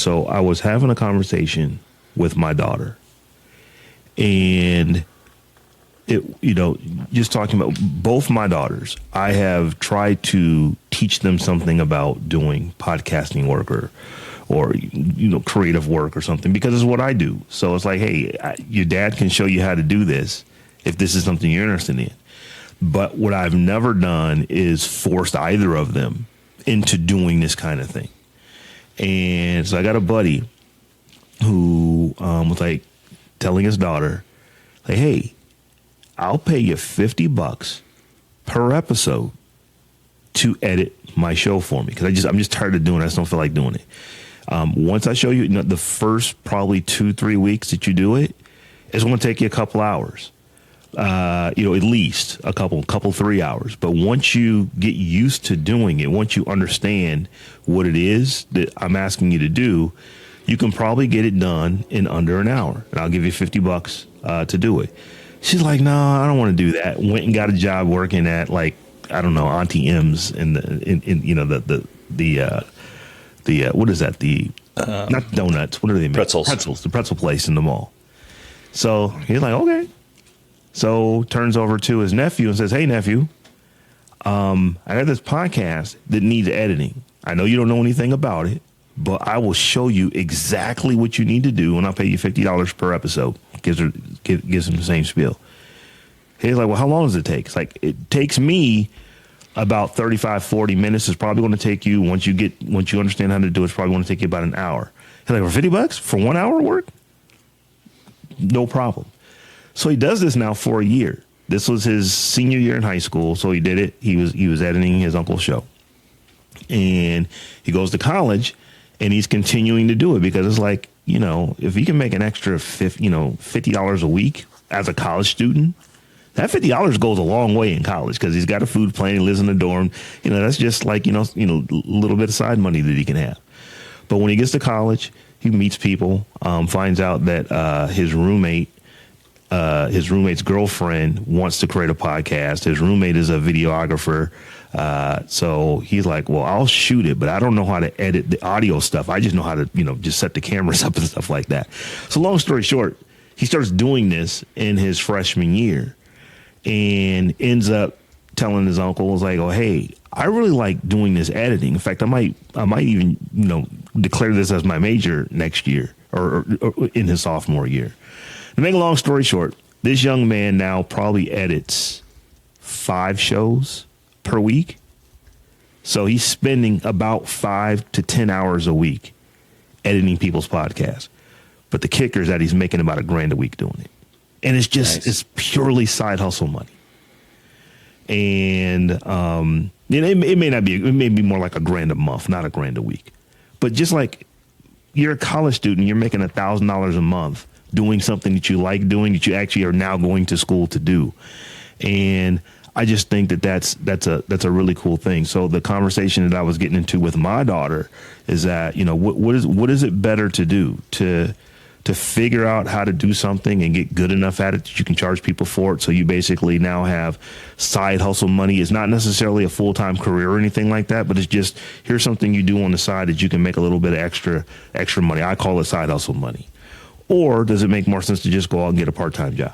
So I was having a conversation with my daughter, and just talking about both my daughters, I have tried to teach them something about doing podcasting work or creative work or something, because it's what I do. So it's like, hey, your dad can show you how to do this if this is something you're interested in. But what I've never done is forced either of them into doing this kind of thing. And so I got a buddy who was like telling his daughter, like, hey, I'll pay you $50 per episode to edit my show for me, because I'm just tired of doing it. I just don't feel like doing it. Once I show you, the first probably 2-3 weeks that you do it, it's going to take you a couple hours. At least a couple 3 hours. But once you get used to doing it, once you understand what it is that I'm asking you to do, you can probably get it done in under an hour. And I'll give you $50 to do it. She's like, no, I don't want to do that. Went and got a job working at, like, I don't know, Auntie M's in the what is that? Not donuts. What are they? Pretzels. The pretzel place in the mall. So he's like, okay. So turns over to his nephew and says, hey, nephew, I got this podcast that needs editing. I know you don't know anything about it, but I will show you exactly what you need to do, and I'll pay you $50 per episode. Gives him the same spiel. He's like, well, how long does it take? It's like, it takes me about 35-40 minutes. It's probably going to take you, once you understand how to do it, it's probably going to take you about an hour. He's like, for $50 for 1 hour work? No problem. So he does this now for a year. This was his senior year in high school, so he did it. He was editing his uncle's show. And he goes to college, and he's continuing to do it, because it's like, if he can make an extra $50 a week as a college student, that $50 goes a long way in college, because he's got a food plan, he lives in a dorm. That's just like, a little bit of side money that he can have. But when he gets to college, he meets people, finds out that his roommate's girlfriend wants to create a podcast. His roommate is a videographer. So he's like, well, I'll shoot it, but I don't know how to edit the audio stuff. I just know how to, just set the cameras up and stuff like that. So long story short, he starts doing this in his freshman year and ends up telling his uncle, was like, oh, hey, I really like doing this editing. In fact, I might even, declare this as my major next year or in his sophomore year. To make a long story short, this young man now probably edits 5 shows per week. So he's spending about 5 to 10 hours a week editing people's podcasts. But the kicker is that he's making about $1,000 a week doing it. And it's just, nice. It's purely side hustle money. And it may be more like $1,000 a month, not $1,000 a week. But just like you're a college student, you're making $1,000 a month doing something that you like doing, that you actually are now going to school to do. And I just think that that's a really cool thing. So the conversation that I was getting into with my daughter is that, what is it better to do to figure out how to do something and get good enough at it that you can charge people for it. So you basically now have side hustle money. It's not necessarily a full-time career or anything like that, but it's just, here's something you do on the side that you can make a little bit of extra money. I call it side hustle money. Or does it make more sense to just go out and get a part-time job?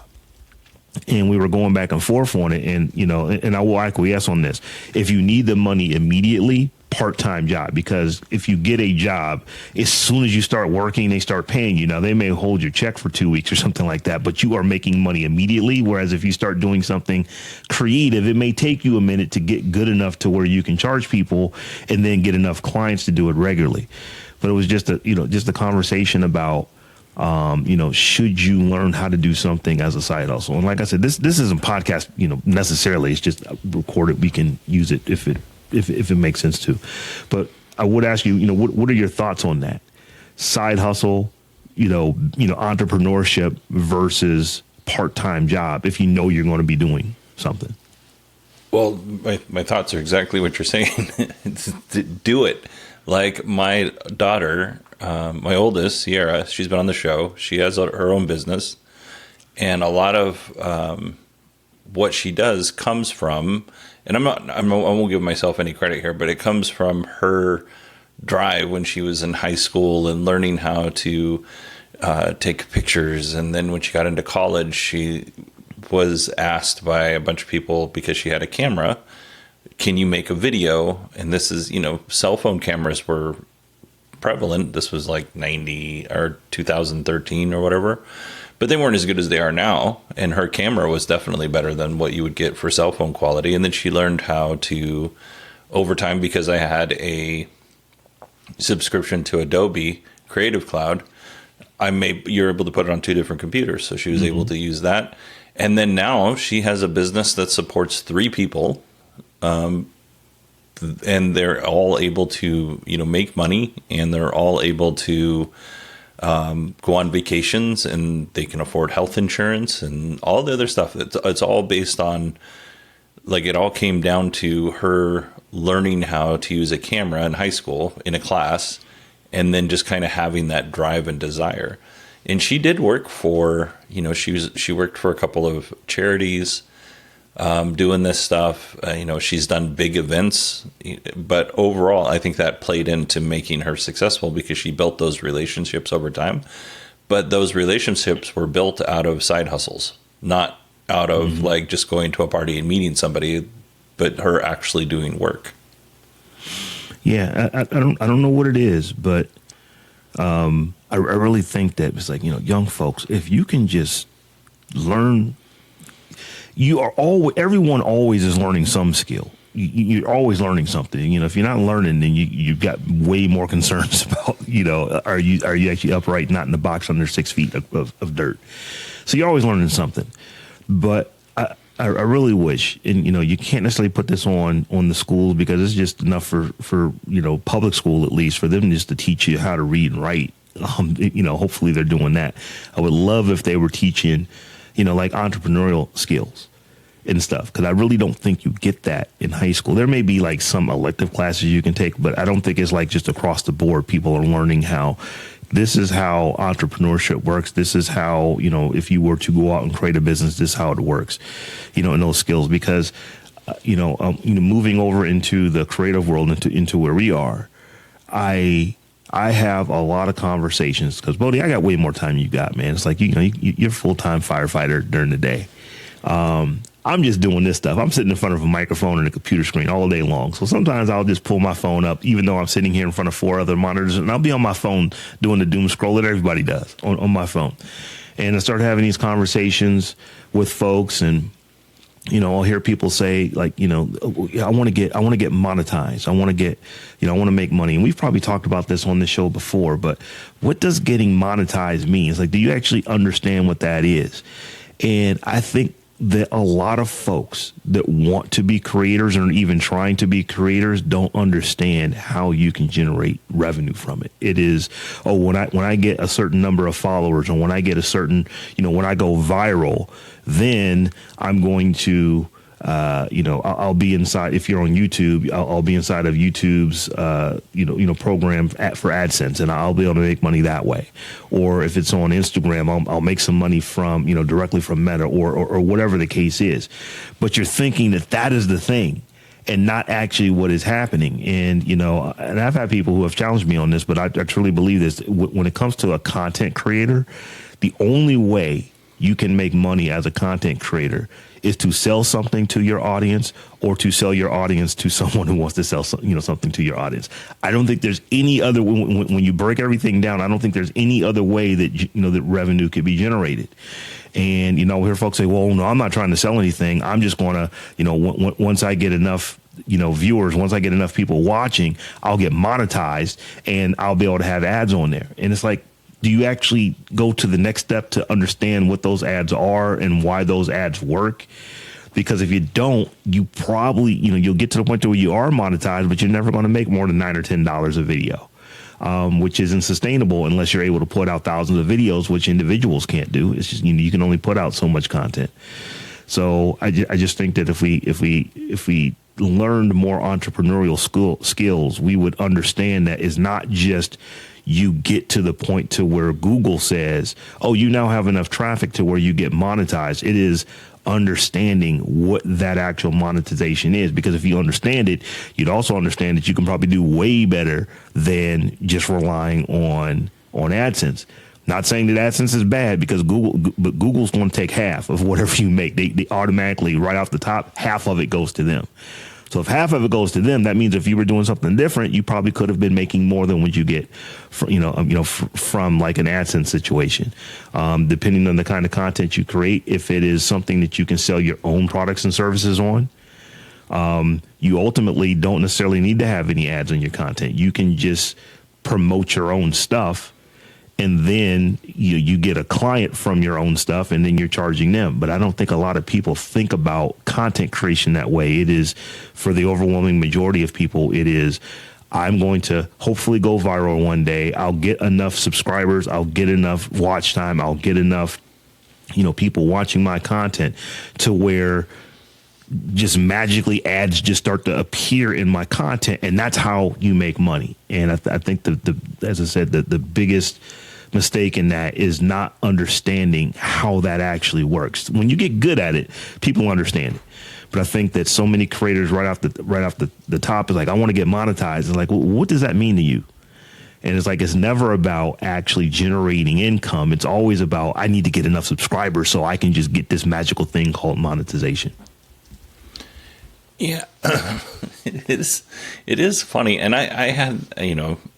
And we were going back and forth on it. And, and I will acquiesce on this. If you need the money immediately, part-time job, because if you get a job, as soon as you start working, they start paying you. Now, they may hold your check for 2 weeks or something like that, but you are making money immediately. Whereas if you start doing something creative, it may take you a minute to get good enough to where you can charge people and then get enough clients to do it regularly. But it was just a conversation about, should you learn how to do something as a side hustle? And like I said, this isn't podcast, necessarily. It's just recorded. We can use it if it makes sense to. But I would ask you, what are your thoughts on that? Side hustle, entrepreneurship versus part-time job, if you're going to be doing something. Well, my thoughts are exactly what you're saying. Do it. Like my daughter, my oldest, Sierra, she's been on the show. She has her own business. And a lot of what she does comes from, and I won't give myself any credit here, but it comes from her drive when she was in high school and learning how to take pictures. And then when she got into college, she was asked by a bunch of people, because she had a camera, can you make a video? And this is, cell phone cameras were prevalent. This was like 90 or 2013 or whatever, but they weren't as good as they are now. And her camera was definitely better than what you would get for cell phone quality. And then she learned how to, over time, because I had a subscription to Adobe Creative Cloud, you're able to put it on two different computers. So she was able to use that. And then now she has a business that supports 3 people. And they're all able to, make money, and they're all able to go on vacations, and they can afford health insurance and all the other stuff. It's all based on, like, it all came down to her learning how to use a camera in high school in a class, and then just kind of having that drive and desire. And she did work for, she worked for a couple of charities, doing this stuff. She's done big events, but overall, I think that played into making her successful, because she built those relationships over time. But those relationships were built out of side hustles, not out of like just going to a party and meeting somebody, but her actually doing work. Yeah, I don't know what it is, but I really think that it's like, young folks, if you can just learn. Everyone always is learning some skill. You're always learning something. If you're not learning, then you've got way more concerns about, are you actually upright, not in the box under 6 feet of dirt. So you're always learning something. But I really wish, and you can't necessarily put this on the schools, because it's just enough for public school, at least, for them just to teach you how to read and write. Hopefully they're doing that. I would love if they were teaching, like entrepreneurial skills and stuff, because I really don't think you get that in high school. There may be like some elective classes you can take, but I don't think it's like just across the board. People are learning how this is how entrepreneurship works. This is how, if you were to go out and create a business, this is how it works, in those skills. Because, moving over into the creative world, into where we are, I have a lot of conversations, because, Bodie, I got way more time than you got, man. It's like, you're a full-time firefighter during the day. I'm just doing this stuff. I'm sitting in front of a microphone and a computer screen all day long. So sometimes I'll just pull my phone up, even though I'm sitting here in front of 4 other monitors, and I'll be on my phone doing the doom scroll that everybody does on my phone. And I start having these conversations with folks, and I'll hear people say, like, I want to get monetized. I want to make money. And we've probably talked about this on the show before, but what does getting monetized mean? It's like, do you actually understand what that is? And I think that a lot of folks that want to be creators or even trying to be creators don't understand how you can generate revenue from it. It is, when I get a certain number of followers, or when I get a certain, when I go viral, then I'm going to, I'll be inside. If you're on YouTube, I'll be inside of YouTube's, program for AdSense, and I'll be able to make money that way. Or if it's on Instagram, I'll make some money from, directly from Meta, or whatever the case is. But you're thinking that is the thing, and not actually what is happening. And, and I've had people who have challenged me on this, but I truly believe this. When it comes to a content creator, the only way you can make money as a content creator is to sell something to your audience, or to sell your audience to someone who wants to sell something to your audience. I don't think there's any other, when you break everything down, I don't think there's any other way that that revenue could be generated. And we hear folks say, well, no, I'm not trying to sell anything. I'm just going to, once I get enough viewers, once I get enough people watching, I'll get monetized and I'll be able to have ads on there. And it's like, do you actually go to the next step to understand what those ads are and why those ads work? Because if you don't, you probably, you'll get to the point where you are monetized, but you're never going to make more than $9 or $10 a video, which isn't sustainable unless you're able to put out thousands of videos, which individuals can't do. It's just, you can only put out so much content. So I just think that if we learned more entrepreneurial skills, we would understand that it's not just you get to the point to where Google says, oh, you now have enough traffic to where you get monetized. It is, understanding what that actual monetization is. Because if you understand it, you'd also understand that you can probably do way better than just relying on AdSense. Not saying that AdSense is bad, because Google's going to take half of whatever you make. They automatically, right off the top, half of it goes to them. So if half of it goes to them, that means if you were doing something different, you probably could have been making more than what you get, from like an AdSense situation. Depending on the kind of content you create, if it is something that you can sell your own products and services on, you ultimately don't necessarily need to have any ads on your content. You can just promote your own stuff, and then you get a client from your own stuff, and then you're charging them. But I don't think a lot of people think about content creation that way. It is, for the overwhelming majority of people, it is, I'm going to hopefully go viral one day. I'll get enough subscribers. I'll get enough watch time. I'll get enough, people watching my content to where just magically ads just start to appear in my content. And that's how you make money. And I think as I said, the biggest mistake in that is not understanding how that actually works. When you get good at it, people understand it. But I think that so many creators right off the top is like, I want to get monetized. It's like, well, what does that mean to you? And it's like, it's never about actually generating income. It's always about, I need to get enough subscribers so I can just get this magical thing called monetization. Yeah, it is funny. And I had,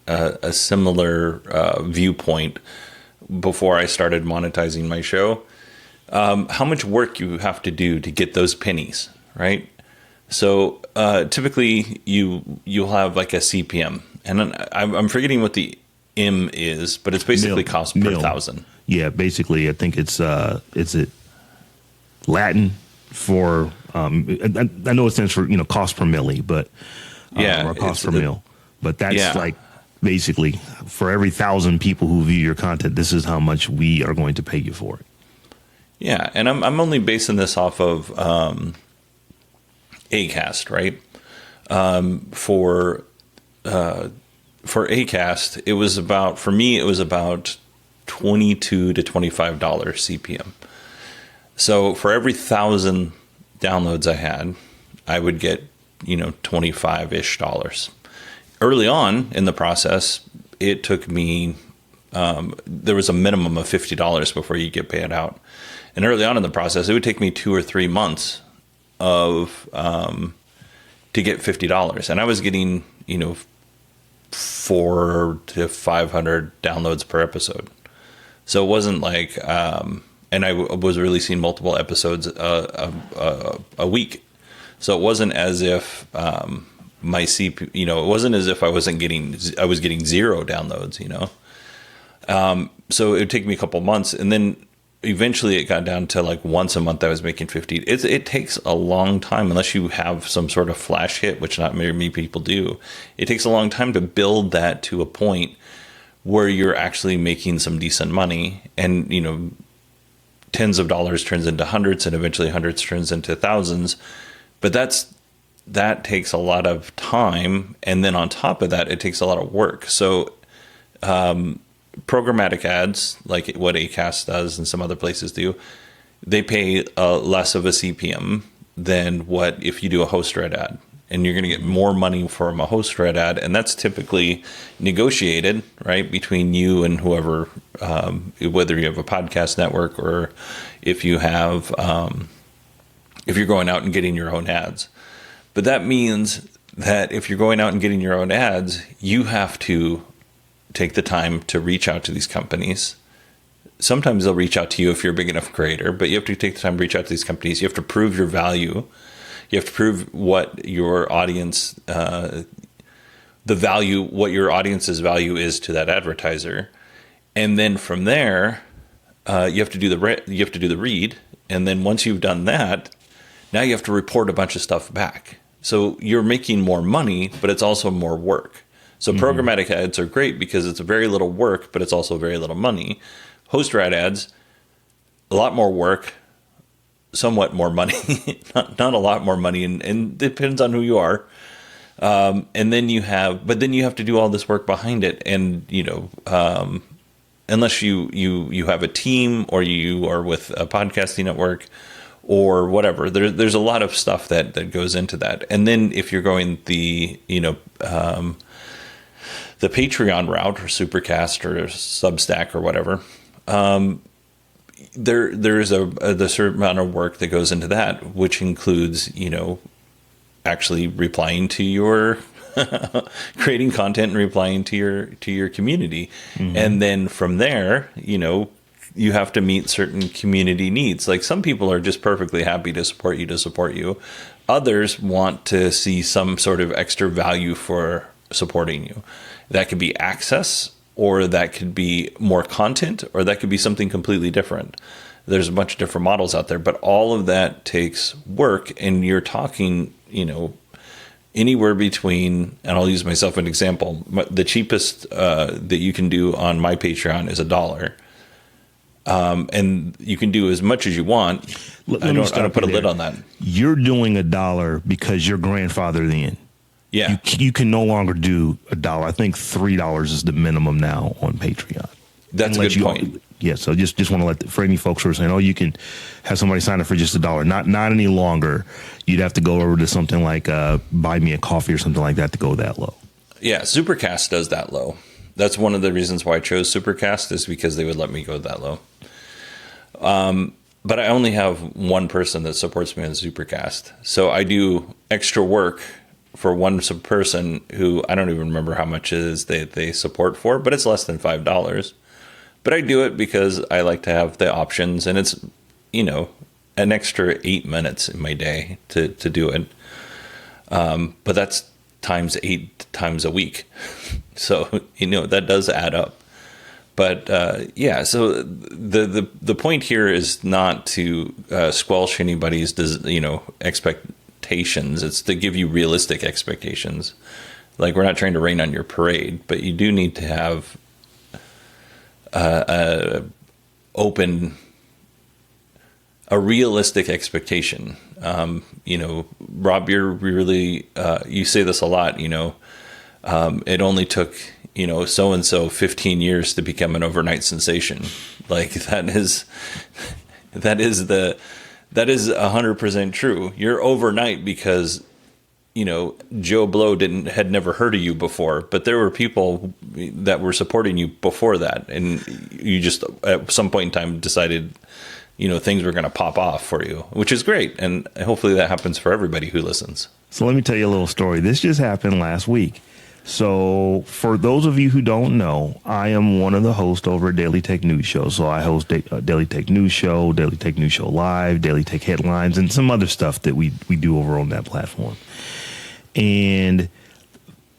a similar viewpoint before I started monetizing my show. How much work you have to do to get those pennies, right? So typically you'll have like a CPM, and I'm forgetting what the M is, but it's basically cost per thousand. Yeah, basically I think it's it Latin for I know it stands for cost per milli, but or cost per mil, but that's like basically for every 1,000 people who view your content, this is how much we are going to pay you for it. Yeah, and I'm only basing this off of Acast, right? For Acast, it was about $22 to $25 CPM. So for every 1,000 downloads I had, I would get, $25-ish. Early on in the process, it took me, there was a minimum of $50 before you get paid out. And early on in the process, it would take me 2 or 3 months to get $50. And I was getting, 400 to 500 downloads per episode. So it wasn't like, and I was releasing multiple episodes a week. So it wasn't as if my CP, it wasn't as if I was getting 0 downloads, So it would take me a couple months, and then eventually it got down to like once a month I was making 50. It takes a long time, unless you have some sort of flash hit, which not many people do. It takes a long time to build that to a point where you're actually making some decent money, and tens of dollars turns into hundreds, and eventually hundreds turns into thousands. But that takes a lot of time, and then on top of that, it takes a lot of work. So programmatic ads, like what Acast does and some other places do, they pay less of a CPM than what if you do a host-read ad. And you're going to get more money from a host-read ad, and that's typically negotiated, right, between you and whoever, whether you have a podcast network or if you have, if you're going out and getting your own ads. But that means that if you're going out and getting your own ads, you have to take the time to reach out to these companies. Sometimes they'll reach out to you if you're a big enough creator, but you have to take the time to reach out to these companies. You have to prove your value. You have to prove what your audience, what your audience's value is to that advertiser, and then from there, you have to do the read, and then once you've done that, now you have to report a bunch of stuff back. So you're making more money, but it's also more work. So programmatic ads are great because it's very little work, but it's also very little money. Host-read ads, a lot more work, somewhat more money, not a lot more money, and it depends on who you are. And then you have to do all this work behind it, and unless you have a team or you are with a podcasting network or whatever. There's a lot of stuff that goes into that. And then if you're going the Patreon route or Supercast or Substack or whatever, there is a certain amount of work that goes into that, which includes, actually replying to your creating content and replying to your community. Mm-hmm. And then from there, you have to meet certain community needs. Like some people are just perfectly happy to support you. Others want to see some sort of extra value for supporting you. That could be access, or that could be more content, or that could be something completely different. There's a bunch of different models out there, but all of that takes work. And you're talking, anywhere between, and I'll use myself as an example, the cheapest that you can do on my Patreon is $1. And you can do as much as you want. I don't put a lid on that. You're doing $1 because you're grandfathered in. Yeah. You can no longer do $1. I think $3 is the minimum now on Patreon. That's a good point. Yeah, so just want to for any folks who are saying, oh, you can have somebody sign up for just $1. Not any longer. You'd have to go over to something like Buy Me a Coffee or something like that to go that low. Yeah, Supercast does that low. That's one of the reasons why I chose Supercast, is because they would let me go that low. But I only have one person that supports me on Supercast. So I do extra work for one person who I don't even remember how much it is they support for, but it's less than $5. But I do it because I like to have the options, and it's, an extra 8 minutes in my day to do it. But that's times 8 times a week. So, that does add up. But so the point here is not to squelch anybody's, expectations. It's to give you realistic expectations. Like, we're not trying to rain on your parade, but you do need to have a realistic expectation. Rob, you're really, you say this a lot, it only took, so-and-so 15 years to become an overnight sensation. Like that is 100% true. You're overnight because, Joe Blow had never heard of you before, but there were people that were supporting you before that. And you just, at some point in time, decided, things were going to pop off for you, which is great. And hopefully that happens for everybody who listens. So let me tell you a little story. This just happened last week. So for those of you who don't know, I am one of the hosts over at Daily Tech News Show. So I host Daily Tech News Show, Daily Tech News Show Live, Daily Tech Headlines, and some other stuff that we do over on that platform. And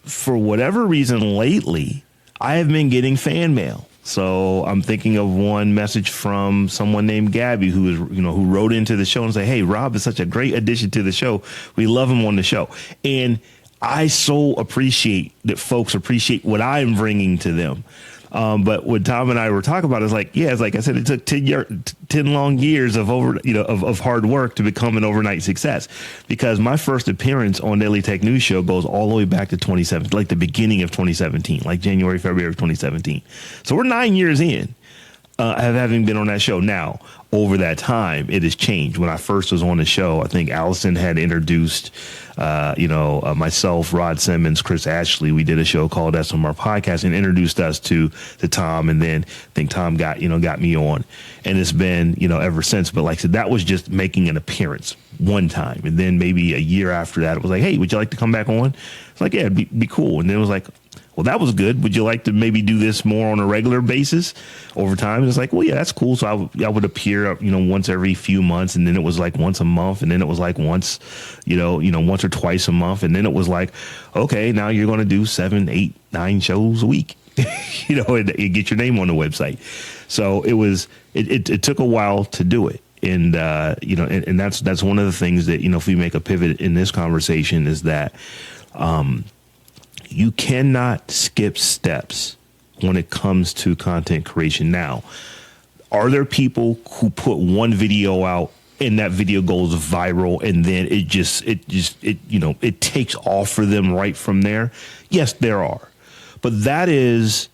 for whatever reason lately, I have been getting fan mail. So I'm thinking of one message from someone named Gabby who wrote into the show and say, "Hey, Rob is such a great addition to the show. We love him on the show." And I so appreciate that folks appreciate what I'm bringing to them. But what Tom and I were talking about is it's like I said, it took 10 long years of of hard work to become an overnight success, because my first appearance on Daily Tech News Show goes all the way back to 2017, like the beginning of 2017, like January, February of 2017. So we're 9 years in. Having been on that show. Now, over that time, it has changed. When I first was on the show, I think Allison had introduced, myself, Rod Simmons, Chris Ashley. We did a show called SMR Podcast and introduced us to Tom. And then I think Tom got me on, and it's been, ever since. But like I said, that was just making an appearance one time. And then maybe a year after that, it was like, "Hey, would you like to come back on?" It's like, "Yeah, it'd be cool." And then it was like, "Well, that was good. Would you like to maybe do this more on a regular basis over time?" And it's like, "Well, yeah, that's cool." So I would appear, once every few months, and then it was like once a month, and then it was like once or twice a month, and then it was like, okay, now you're going to do 7, 8, 9 shows a week, and get your name on the website. So it took a while to do it. And, and that's one of the things that, if we make a pivot in this conversation, is that, you cannot skip steps when it comes to content creation. Now, are there people who put one video out and that video goes viral and then it takes off for them right from there? Yes, there are. But that is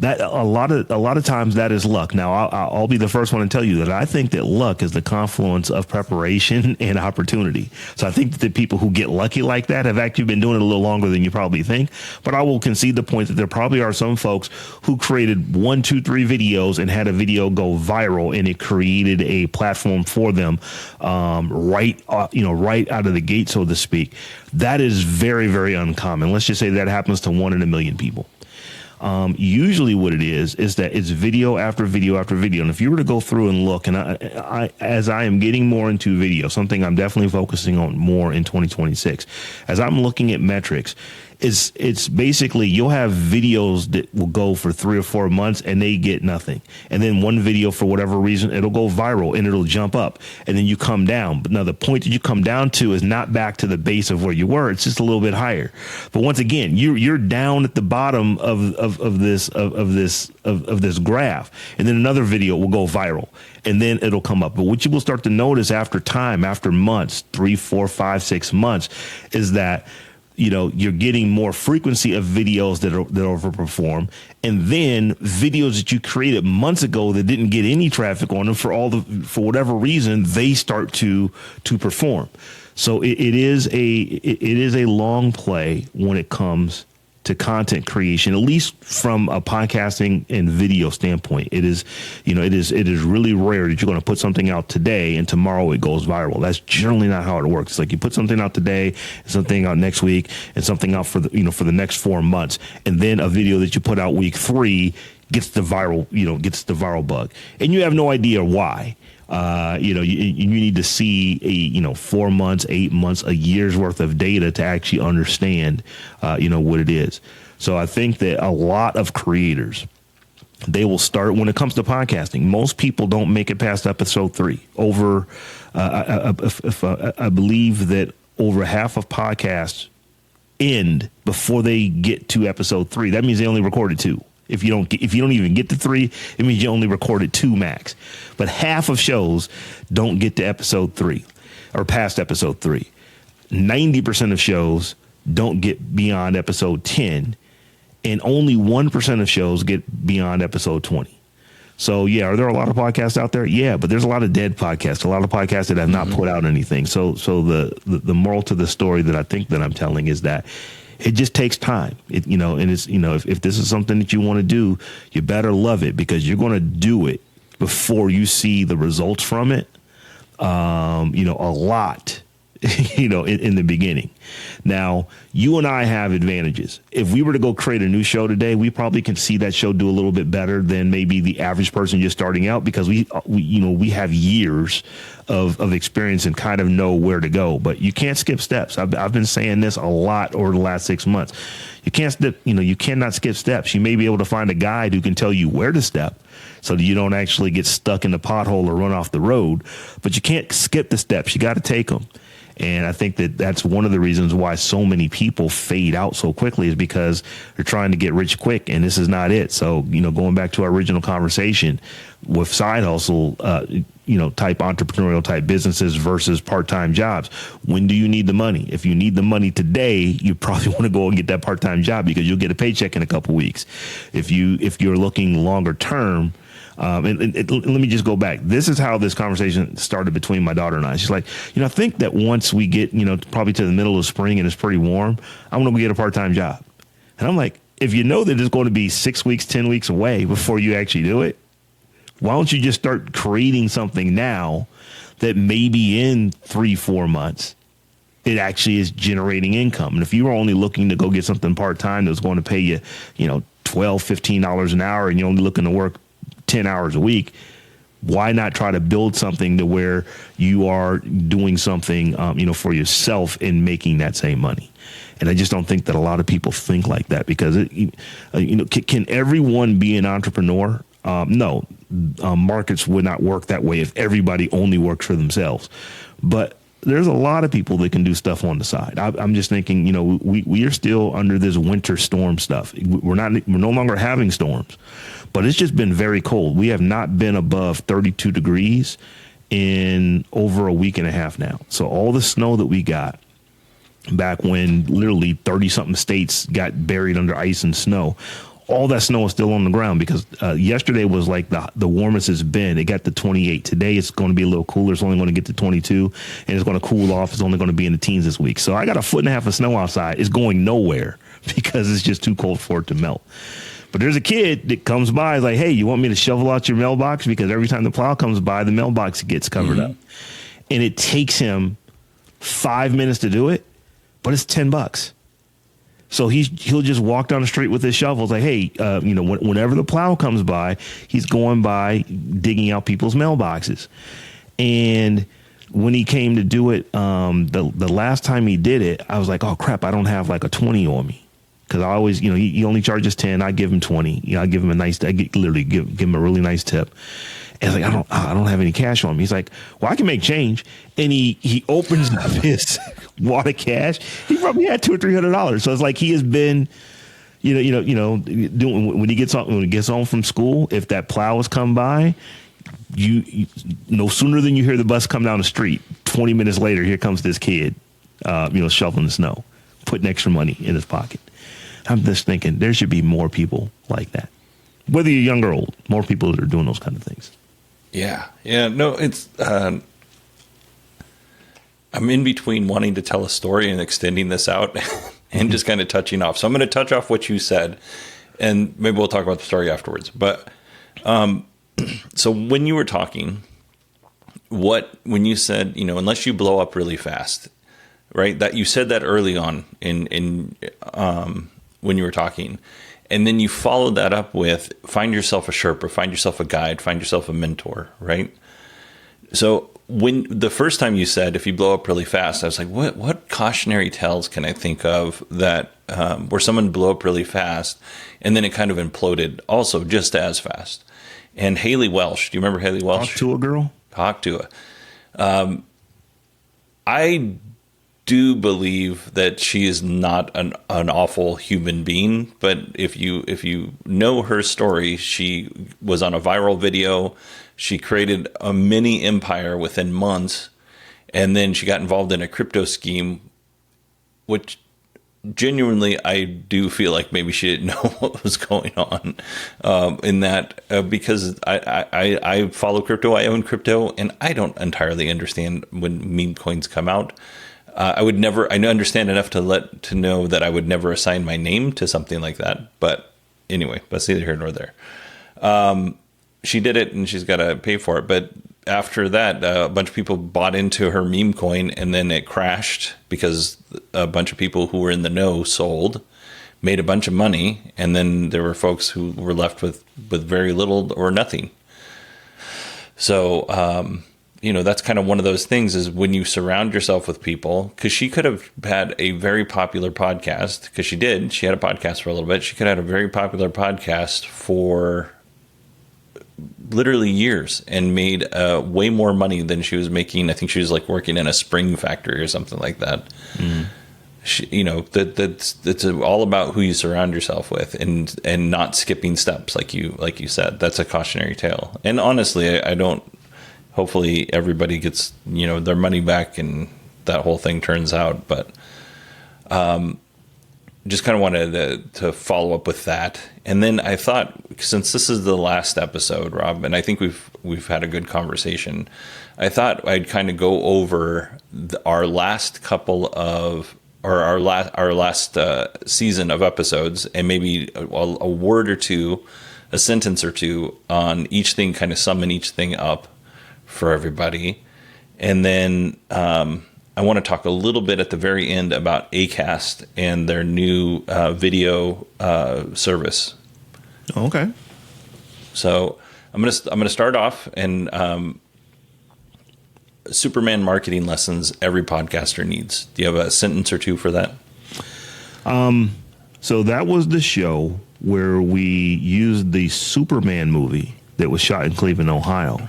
that a lot of times that is luck. Now, I'll be the first one to tell you that I think that luck is the confluence of preparation and opportunity. So I think that the people who get lucky like that have actually been doing it a little longer than you probably think. But I will concede the point that there probably are some folks who created 1, 2, 3 videos and had a video go viral, and it created a platform for them right out of the gate, so to speak. That is very, very uncommon. Let's just say that happens to 1 in a million people. Usually what it is that it's video after video after video. And if you were to go through and look, and as I am getting more into video, something I'm definitely focusing on more in 2026, as I'm looking at metrics, it's basically you'll have videos that will go for 3 or 4 months and they get nothing. And then one video, for whatever reason, it'll go viral and it'll jump up, and then you come down. But now the point that you come down to is not back to the base of where you were. It's just a little bit higher. But once again, you're down at the bottom of this graph, and then another video will go viral, and then it'll come up. But what you will start to notice after time, after months, 3, 4, 5, 6 months, is that you're getting more frequency of videos that overperform, and then videos that you created months ago that didn't get any traffic on them for whatever reason, they start to perform. So it is a long play when it comes to content creation, at least from a podcasting and video standpoint. It is really rare that you're going to put something out today and tomorrow it goes viral. That's generally not how it works. It's like you put something out today, something out next week, and something out for the next 4 months, and then a video that you put out week 3 gets the viral bug, and you have no idea why. You need to see 4 months, 8 months, a year's worth of data to actually understand, what it is. So I think that a lot of creators, they will start when it comes to podcasting. Most people don't make it past episode 3. I believe that over half of podcasts end before they get to episode 3. That means they only recorded 2. If you don't even get to 3, it means you only recorded 2 max. But half of shows don't get to episode 3 or past episode 3. 90% of shows don't get beyond episode 10, and only 1% of shows get beyond episode 20. So yeah, are there a lot of podcasts out there? Yeah, but there's a lot of dead podcasts, a lot of podcasts that have not put out anything. So the moral to the story that I think that I'm telling is that it just takes time. And it's, if this is something that you want to do, you better love it, because you're going to do it before you see the results from it. A lot, in the beginning. Now, you and I have advantages. If we were to go create a new show today, we probably can see that show do a little bit better than maybe the average person just starting out, because we have years of experience and kind of know where to go. But you can't skip steps. I've been saying this a lot over the last 6 months. You cannot skip steps. You may be able to find a guide who can tell you where to step so that you don't actually get stuck in the pothole or run off the road, but you can't skip the steps. You got to take them. And I think that that's one of the reasons why so many people fade out so quickly, is because they're trying to get rich quick, and this is not it. So, going back to our original conversation with side hustle, type entrepreneurial type businesses versus part-time jobs. When do you need the money? If you need the money today, you probably want to go and get that part-time job, because you'll get a paycheck in a couple weeks. If you're looking longer term, and let me just go back. This is how this conversation started between my daughter and I. She's like, I think that once we get, probably to the middle of spring and it's pretty warm, I'm going to get a part-time job. And I'm like, if you know that it's going to be 6 weeks, 10 weeks away before you actually do it, why don't you just start creating something now that maybe in 3-4 months, it actually is generating income. And if you were only looking to go get something part-time that's going to pay you, $12, $15 an hour, and you're only looking to work 10 hours a week, why not try to build something to where you are doing something, for yourself and making that same money? And I just don't think that a lot of people think like that, because, can everyone be an entrepreneur? No, markets would not work that way if everybody only works for themselves. But there's a lot of people that can do stuff on the side. I'm just thinking, we are still under this winter storm stuff. We're no longer having storms, but it's just been very cold. We have not been above 32 degrees in over a week and a half now. So all the snow that we got back when literally 30 something states got buried under ice and snow, all that snow is still on the ground because yesterday was like the warmest it's been. It got to 28. Today it's going to be a little cooler. It's only going to get to 22, and it's going to cool off. It's only going to be in the teens this week. So I got a foot and a half of snow outside. It's going nowhere because it's just too cold for it to melt. But there's a kid that comes by, like, hey, you want me to shovel out your mailbox? Because every time the plow comes by, the mailbox gets covered up. And it takes him 5 minutes to do it, but it's $10. So he'll just walk down the street with his shovel. It's like, hey, whenever the plow comes by, he's going by digging out people's mailboxes. And when he came to do it, the last time he did it, I was like, oh, crap, I don't have like a 20 on me. Because I always, he only charges 10. I give him 20. I give him literally give him a really nice tip. And it's like, I don't have any cash on me. He's like, well, I can make change. And he opens up his wad of cash. He probably had $200 or $300. So it's like he has been, doing when he gets home from school. If that plow has come by, you no sooner than you hear the bus come down the street, 20 minutes later, here comes this kid, shoveling the snow, putting extra money in his pocket. I'm just thinking there should be more people like that. Whether you're young or old, more people that are doing those kind of things. Yeah. No, it's, I'm in between wanting to tell a story and extending this out and just kind of touching off. So I'm going to touch off what you said and maybe we'll talk about the story afterwards. But, so when you were talking, when you said, unless you blow up really fast, right? That you said that early on when you were talking, and then you followed that up with find yourself a Sherpa, find yourself a guide, find yourself a mentor, right? So when the first time you said, if you blow up really fast, I was like, what cautionary tales can I think of that where someone blew up really fast and then it kind of imploded also just as fast? And Haley Welsh, do you remember Haley Welsh? Talk to a girl? Talk to her. I do believe that she is not an awful human being, but if you know her story, she was on a viral video. She created a mini empire within months, and then she got involved in a crypto scheme, which genuinely I do feel like maybe she didn't know what was going on in that because I follow crypto, I own crypto, and I don't entirely understand when meme coins come out. I understand enough to know that I would never assign my name to something like that. But anyway, that's neither here nor there. She did it and she's got to pay for it. But after that, a bunch of people bought into her meme coin and then it crashed because a bunch of people who were in the know sold, made a bunch of money. And then there were folks who were left with very little or nothing. So, that's kind of one of those things is when you surround yourself with people, because she could have had a very popular podcast, because she had a podcast for a little bit. She could have had a very popular podcast for literally years and made way more money than she was making. I think she was like working in a spring factory or something like that. Mm. That's all about who you surround yourself with and not skipping steps. Like you said, that's a cautionary tale. And honestly, I don't, hopefully everybody gets, their money back and that whole thing turns out. But just kind of wanted to follow up with that. And then I thought, since this is the last episode, Rob, and I think we've had a good conversation, I thought I'd kind of go over our last couple of, or our last season of episodes, and maybe a word or two, a sentence or two on each thing, kind of summing each thing up for everybody. And then I want to talk a little bit at the very end about Acast and their new video service. Oh, okay. So I'm gonna start off and Superman marketing lessons every podcaster needs. Do you have a sentence or two for that? So that was the show where we used the Superman movie that was shot in Cleveland, Ohio.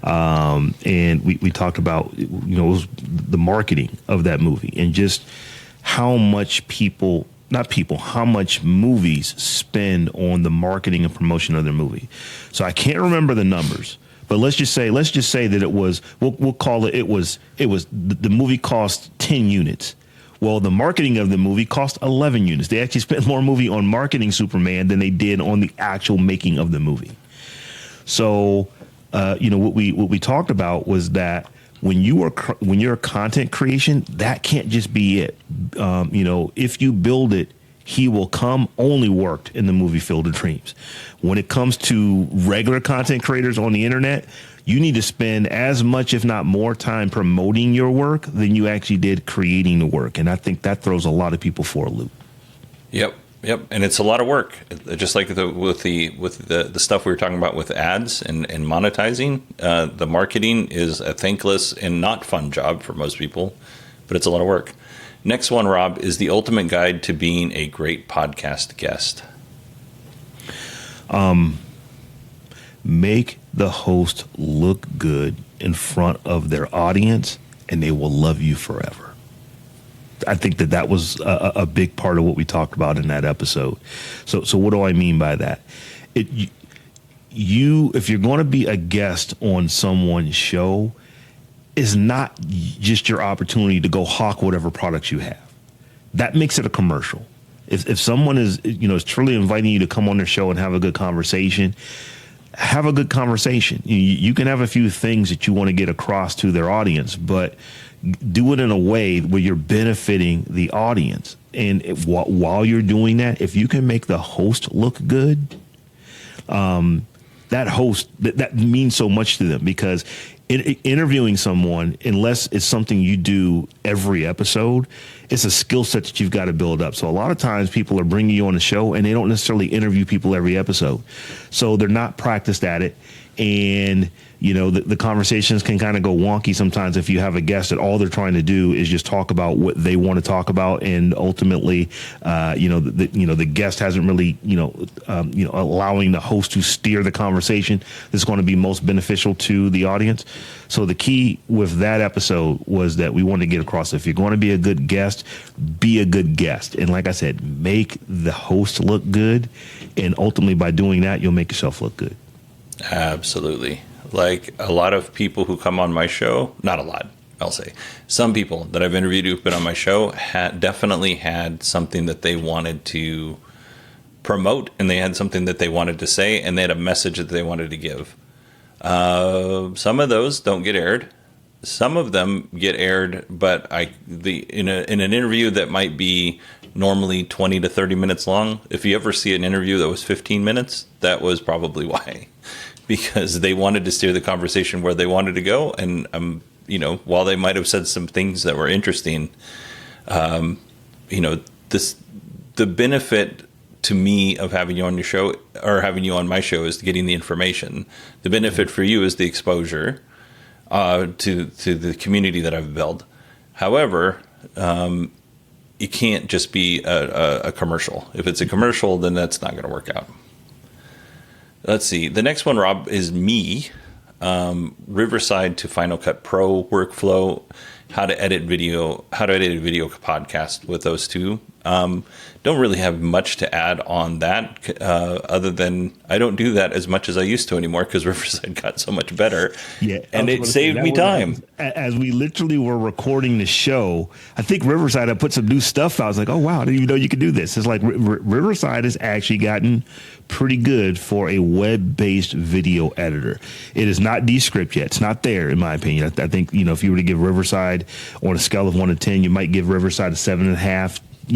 And we talked about, it was the marketing of that movie and just how much how much movies spend on the marketing and promotion of their movie. So I can't remember the numbers, but let's just say that it was, we'll call it was the movie cost 10 units. Well, the marketing of the movie cost 11 units. They actually spent more movie on marketing Superman than they did on the actual making of the movie. So, what we talked about was that when you're a content creation, that can't just be it. If you build it, he will come only worked in the movie Field of Dreams. When it comes to regular content creators on the internet, you need to spend as much, if not more, time promoting your work than you actually did creating the work. And I think that throws a lot of people for a loop. Yep. And it's a lot of work, just like with the stuff we were talking about with ads and monetizing. The marketing is a thankless and not fun job for most people, but it's a lot of work. Next one, Rob, is the ultimate guide to being a great podcast guest. Make the host look good in front of their audience, and they will love you forever. I think that was a big part of what we talked about in that episode. So what do I mean by that? If you're going to be a guest on someone's show, is not just your opportunity to go hawk whatever products you have. That makes it a commercial. If someone is truly inviting you to come on their show and have a good conversation, have a good conversation. You can have a few things that you want to get across to their audience, but do it in a way where you're benefiting the audience. And while you're doing that, if you can make the host look good, that host, that means so much to them, because interviewing someone, unless it's something you do every episode, it's a skill set that you've got to build up. So a lot of times people are bringing you on the show and they don't necessarily interview people every episode. So they're not practiced at it. And, the conversations can kind of go wonky sometimes if you have a guest that all they're trying to do is just talk about what they want to talk about. And ultimately, the guest hasn't really, allowing the host to steer the conversation that's going to be most beneficial to the audience. So the key with that episode was that we wanted to get across, if you're going to be a good guest, be a good guest. And like I said, make the host look good. And ultimately, by doing that, you'll make yourself look good. Absolutely. Like a lot of people who come on my show, not a lot, I'll say, some people that I've interviewed who've been on my show definitely had something that they wanted to promote, and they had something that they wanted to say, and they had a message that they wanted to give. Some of those don't get aired. Some of them get aired, but in an interview that might be normally 20 to 30 minutes long, if you ever see an interview that was 15 minutes, that was probably why. Because they wanted to steer the conversation where they wanted to go. And, while they might have said some things that were interesting, the benefit to me of having you on your show, or having you on my show, is getting the information. The benefit for you is the exposure to the community that I've built. However, it can't just be a commercial. If it's a commercial, then that's not going to work out. Let's see. The next one, Rob, is me. Riverside to Final Cut Pro workflow, how to edit a video podcast with those two. Don't really have much to add on that, other than I don't do that as much as I used to anymore, because Riverside got so much better. Yeah, and it saved me time. As we literally were recording the show, I think Riverside, I put some new stuff out. I was like, oh, wow, I didn't even know you could do this. It's like Riverside has actually gotten pretty good for a web-based video editor. It is not Descript yet. It's not there, in my opinion. I think, if you were to give Riverside on a scale of 1 to 10, you might give Riverside a 7.5, to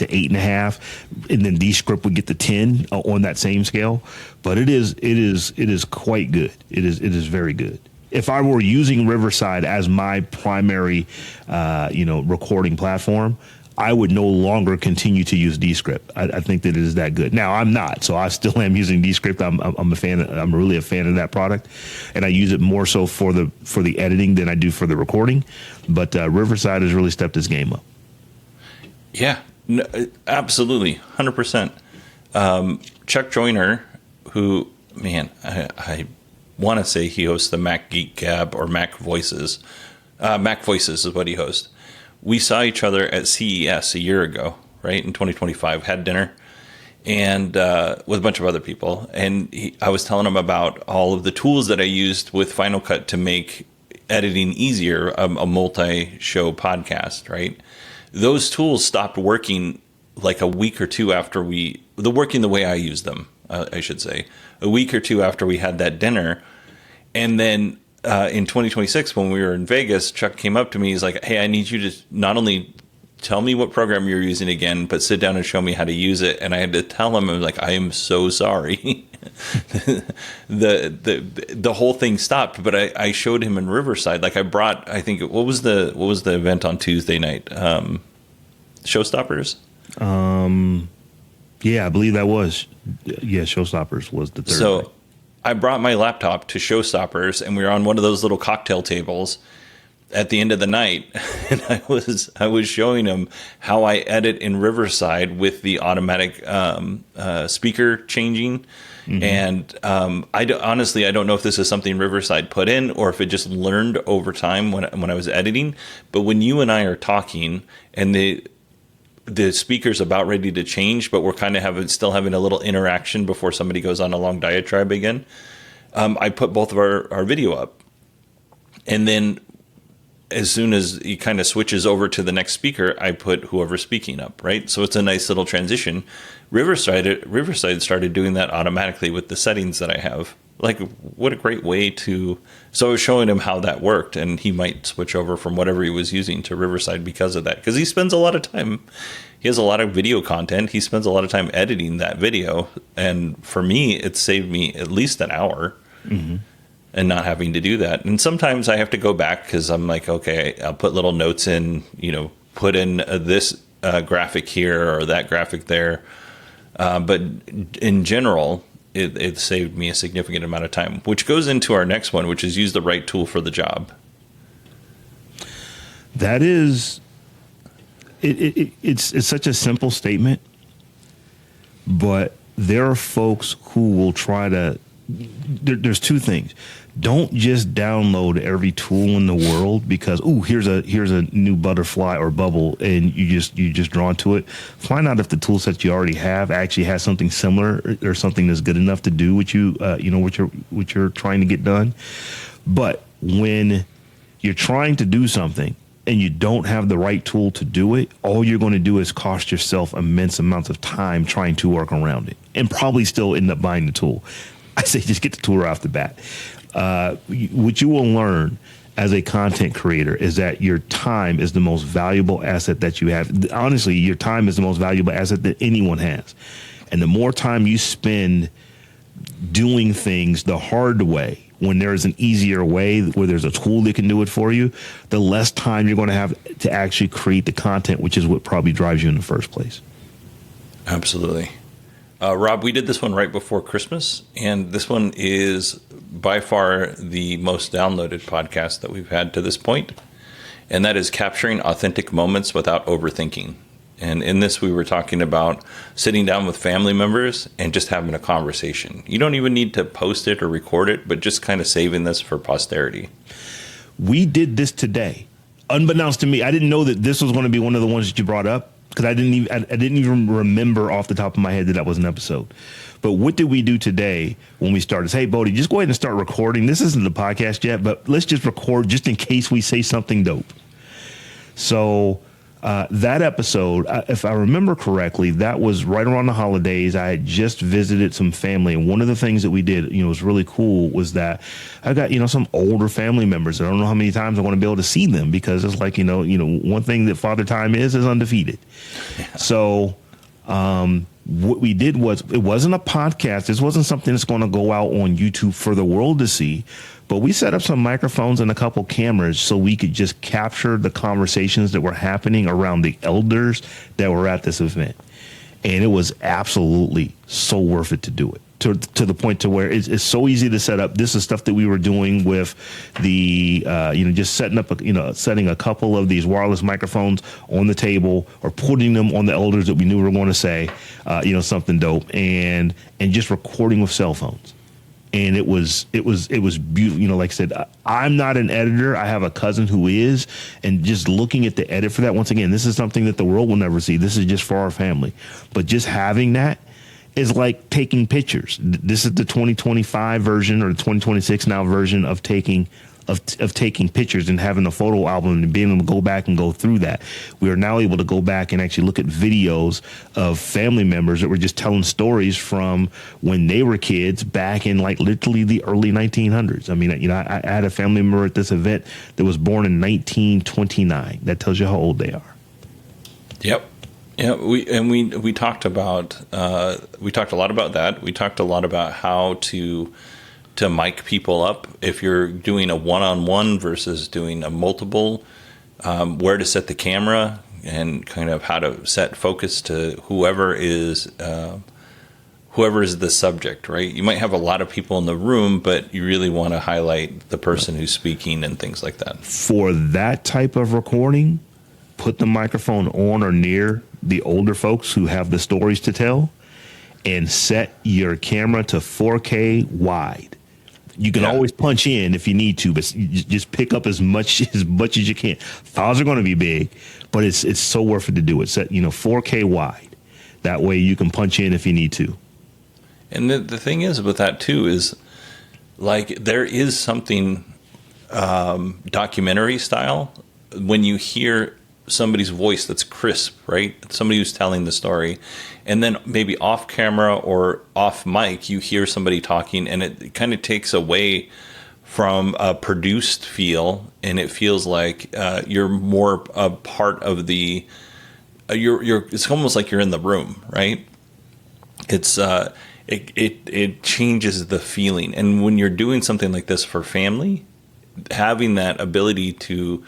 8.5, and then Descript would get the 10 on that same scale. But it is quite good. It is very good. If I were using Riverside as my primary, recording platform, I would no longer continue to use Descript. I think that it is that good. Now I'm not, so I still am using Descript. I'm a fan. I'm really a fan of that product, and I use it more so for the editing than I do for the recording. But Riverside has really stepped its game up. Yeah, no, absolutely, 100%. Chuck Joyner, who, man, I want to say he hosts the Mac Geek Gab or Mac Voices. Mac Voices is what he hosts. We saw each other at CES a year ago, right, in 2025, had dinner, and with a bunch of other people. And I was telling him about all of the tools that I used with Final Cut to make editing easier, a multi-show podcast, right? those tools stopped working like a week or two after working the way I use them, I should say, a week or two after we had that dinner. And then in 2026, when we were in Vegas, Chuck came up to me. He's like, hey, I need you to not only tell me what program you're using again, but sit down and show me how to use it. And I had to tell him, I was like, I am so sorry. the whole thing stopped, but I showed him in Riverside. Like I brought, I think, what was the event on Tuesday night? Showstoppers? Yeah, I believe that was. Yeah, Showstoppers was the third. So night. I brought my laptop to Showstoppers, and we were on one of those little cocktail tables at the end of the night, and I was showing him how I edit in Riverside with the automatic speaker changing. Mm-hmm. And honestly, I don't know if this is something Riverside put in or if it just learned over time when I was editing. But when you and I are talking and the speaker's about ready to change, but we're kind of still having a little interaction before somebody goes on a long diatribe again, I put both of our video up. And then as soon as he kind of switches over to the next speaker, I put whoever's speaking up, right? So it's a nice little transition. Riverside started doing that automatically with the settings that I have. Like, what a great way to... So I was showing him how that worked, and he might switch over from whatever he was using to Riverside because of that. Because he spends a lot of time... He has a lot of video content. He spends a lot of time editing that video. And for me, it saved me at least an hour. Mm-hmm. And not having to do that. And sometimes I have to go back because I'm like, okay, I'll put little notes in, put in this graphic here or that graphic there. But in general, it saved me a significant amount of time, which goes into our next one, which is use the right tool for the job. That is, it's such a simple statement, but there are folks who will try to, there's two things. Don't just download every tool in the world because, here's a new butterfly or bubble, and you just drawn to it. Find out if the tool set you already have actually has something similar or something that's good enough to do what what you're trying to get done. But when you're trying to do something and you don't have the right tool to do it, all you're going to do is cost yourself immense amounts of time trying to work around it, and probably still end up buying the tool. I say just get the tool right off the bat. What you will learn as a content creator is that your time is the most valuable asset that you have. Honestly, your time is the most valuable asset that anyone has. And the more time you spend doing things the hard way, when there is an easier way, where there's a tool that can do it for you, the less time you're going to have to actually create the content, which is what probably drives you in the first place. Absolutely. Rob, we did this one right before Christmas, and this one is by far the most downloaded podcast that we've had to this point, and that is capturing authentic moments without overthinking. And in this, we were talking about sitting down with family members and just having a conversation. You don't even need to post it or record it, but just kind of saving this for posterity. We did this today. Unbeknownst to me, I didn't know that this was going to be one of the ones that you brought up, because I didn't even remember off the top of my head that was an episode. But what did we do today when we started? Hey, Bodie, just go ahead and start recording. This isn't the podcast yet, but let's just record just in case we say something dope. So that episode, if I remember correctly, that was right around the holidays. I had just visited some family, and one of the things that we did, was really cool, was that I got, some older family members. I don't know how many times I'm going to be able to see them, because it's like, one thing that Father Time is undefeated. Yeah. So what we did was, it wasn't a podcast. This wasn't something that's going to go out on YouTube for the world to see. But we set up some microphones and a couple cameras so we could just capture the conversations that were happening around the elders that were at this event. And it was absolutely so worth it to do it, to the point to where it's so easy to set up. This is stuff that we were doing with the, just setting up, setting a couple of these wireless microphones on the table, or putting them on the elders that we knew were going to say, something dope, and just recording with cell phones. And it was beautiful. Like I said, I'm not an editor. I have a cousin who is, and just looking at the edit for that, once again, this is something that the world will never see. This is just for our family. But just having that is like taking pictures. This is the 2025 version, or the 2026 now version of taking of taking pictures and having a photo album and being able to go back and go through that. We are now able to go back and actually look at videos of family members that were just telling stories from when they were kids back in like literally the early 1900s. I mean, I had a family member at this event that was born in 1929. That tells you how old they are. Yep. Yeah, we talked about we talked a lot about that. We talked a lot about how to mic people up if you're doing a one-on-one versus doing a multiple, where to set the camera and kind of how to set focus to whoever is the subject, right? You might have a lot of people in the room, but you really want to highlight the person who's speaking and things like that. For that type of recording, put the microphone on or near the older folks who have the stories to tell, and set your camera to 4K wide. You can always punch in if you need to, but just pick up as much as you can. Files are going to be big, but it's so worth it to do it. Set 4K wide. That way you can punch in if you need to. And the thing is with that too is like there is something documentary style when you hear somebody's voice that's crisp, right? Somebody who's telling the story, and then maybe off camera or off mic, you hear somebody talking, and it kind of takes away from a produced feel, and it feels like you're more a part of the. It's almost like you're in the room, right? It's it changes the feeling, and when you're doing something like this for family, having that ability to